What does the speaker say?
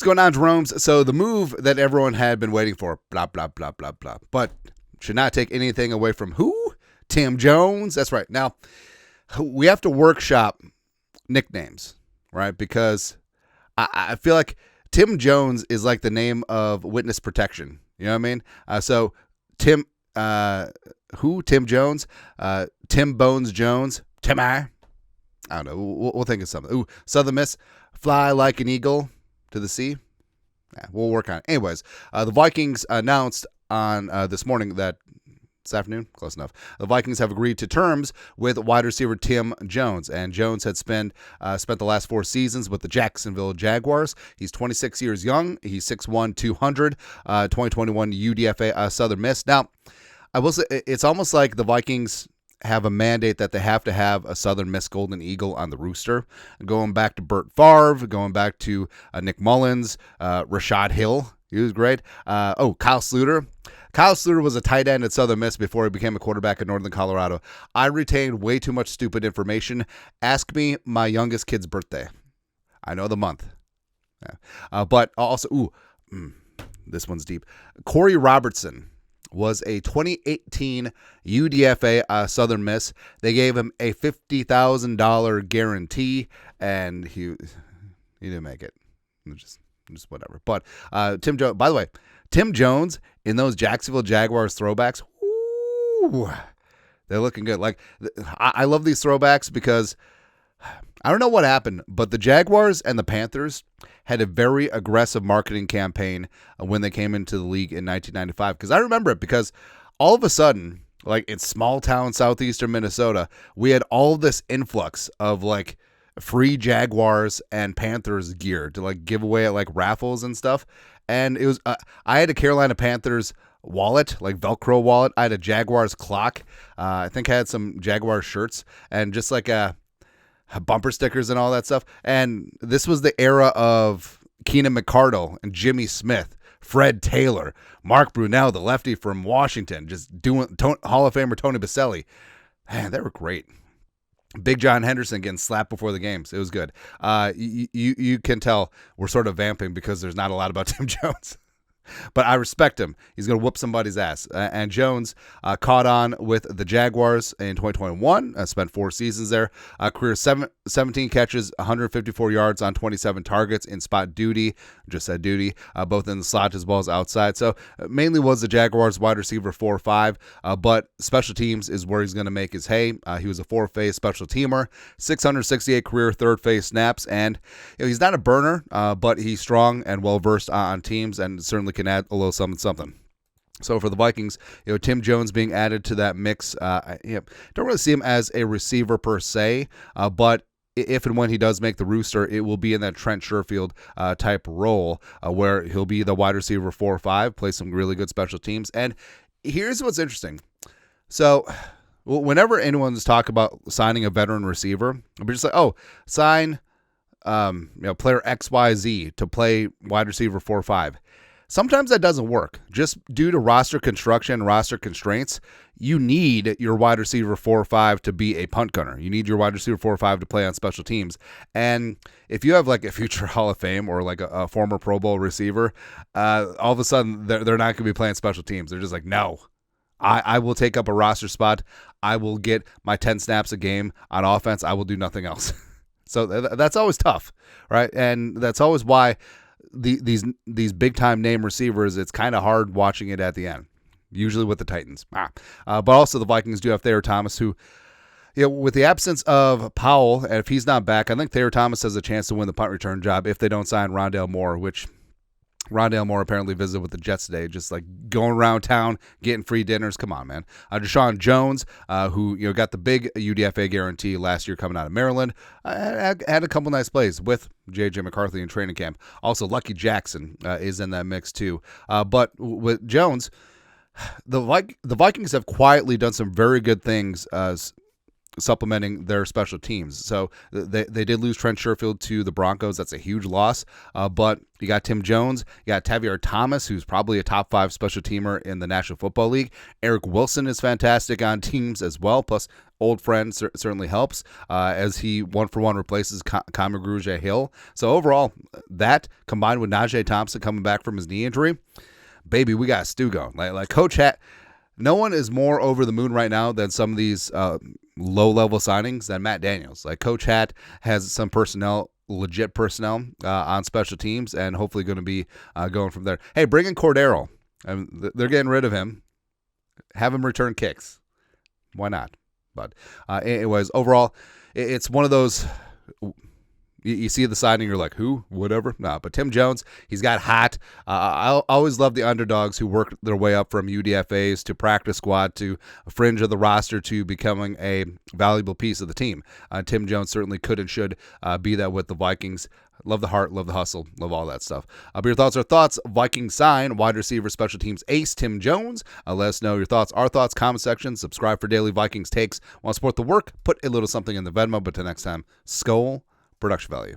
What's going on, Jerome's? So the move that everyone had been waiting for, blah, blah, blah, blah, blah, but should not take anything away from who? Tim Jones. That's right. Now, we have to workshop nicknames, right? Because I feel like Tim Jones is like the name of witness protection. You know what I mean? So Tim, Tim Jones? Tim Bones Jones? I don't know. We'll think of something. Ooh, Southern Miss, fly like an eagle to the sea. Yeah, we'll work on it. Anyways, the Vikings announced on this morning that this afternoon, close enough, the Vikings have agreed to terms with wide receiver Tim Jones. And Jones had spent the last 4 seasons with the Jacksonville Jaguars. He's 26 years young. He's 6'1", 200, 2021 UDFA Southern Miss. Now, I will say it's almost like the Vikings have a mandate that they have to have a Southern Miss Golden Eagle on the rooster. Going back to Burt Favre, going back to Nick Mullins, Rashad Hill, he was great. Kyle Sluter. Kyle Sluter was a tight end at Southern Miss before he became a quarterback in Northern Colorado. I retained way too much stupid information. Ask me my youngest kid's birthday. I know the month. Yeah. But also, this one's deep. Corey Robertson was a 2018 UDFA Southern Miss. They gave him a $50,000 guarantee, and he didn't make it. Just whatever. But Tim Jones, by the way, Tim Jones in those Jacksonville Jaguars throwbacks, ooh, they're looking good. Like, I love these throwbacks because I don't know what happened, but the Jaguars and the Panthers had a very aggressive marketing campaign when they came into the league in 1995. Because I remember it because all of a sudden, like in small town southeastern Minnesota, we had all this influx of like free Jaguars and Panthers gear to like give away at like raffles and stuff. And it was I had a Carolina Panthers wallet, like Velcro wallet. I had a Jaguars clock. I think I had some Jaguars shirts and just like bumper stickers and all that stuff. And this was the era of Keenan McCardle and Jimmy Smith, Fred Taylor, Mark Brunell, the lefty from Washington, just doing Hall of Famer Tony Baselli. Man, they were great. Big John Henderson getting slapped before the games. It was good. You can tell we're sort of vamping because there's not a lot about Tim Jones. But I respect him. He's going to whoop somebody's ass. And Jones caught on with the Jaguars in 2021. Spent 4 seasons there. Career 17 catches, 154 yards on 27 targets in spot duty. Just said duty. Both in the slot as well as outside. So mainly was the Jaguars wide receiver 4-5. But special teams is where he's going to make his hay. He was a 4-phase special teamer. 668 career third-phase snaps. And he's not a burner, but he's strong and well-versed on teams and certainly can add a little something. So for the Vikings, Tim Jones being added to that mix, don't really see him as a receiver per se, but if and when he does make the rooster, it will be in that Trent Sherfield type role where he'll be the wide receiver 4-5, play some really good special teams. And here's what's interesting. So whenever anyone's talking about signing a veteran receiver, I'll be just like, sign player XYZ to play wide receiver 4-5. Sometimes that doesn't work. Just due to roster construction, roster constraints, you need your wide receiver 4-5 to be a punt gunner. You need your wide receiver 4-5 to play on special teams. And if you have like a future Hall of Fame or like a former Pro Bowl receiver, all of a sudden they're not going to be playing special teams. They're just like, no, I will take up a roster spot. I will get my 10 snaps a game on offense. I will do nothing else. So that's always tough, right? And that's always why these big time name receivers, it's kind of hard watching it at the end, usually with the Titans. But also the Vikings do have Thayer Thomas, who, with the absence of Powell, and if he's not back, I think Thayer Thomas has a chance to win the punt return job if they don't sign Rondale Moore, which Rondale Moore apparently visited with the Jets today, just like going around town, getting free dinners. Come on, man. Deshaun Jones, who got the big UDFA guarantee last year coming out of Maryland, had a couple nice plays with J.J. McCarthy in training camp. Also, Lucky Jackson is in that mix too. But with Jones, the Vikings have quietly done some very good things supplementing their special teams. So they did lose Trent Sherfield to the Broncos. That's a huge loss. But you got Tim Jones. You got Tavier Thomas, who's probably a top 5 special teamer in the National Football League. Eric Wilson is fantastic on teams as well. Plus, old friend certainly helps as he 1-for-1 replaces Conor Hill. So overall, that combined with Najee Thompson coming back from his knee injury, baby, we got a stew going. Like Coach Hat, no one is more over the moon right now than some of these low-level signings than Matt Daniels. Like Coach Hat has some legit personnel on special teams, and hopefully going to be going from there. Hey, bring in Cordero. They're getting rid of him. Have him return kicks. Why not? But anyways, overall, it's one of those. You see the signing, you're like, who? Whatever. No, but Tim Jones, he's got hot. I always love the underdogs who work their way up from UDFAs to practice squad to a fringe of the roster to becoming a valuable piece of the team. Tim Jones certainly could and should be that with the Vikings. Love the heart, love the hustle, love all that stuff. But your thoughts are thoughts. Vikings sign wide receiver, special teams ace Tim Jones. Let us know your thoughts, our thoughts, comment section. Subscribe for daily Vikings takes. Want to support the work? Put a little something in the Venmo. But till next time, Skol. Production value.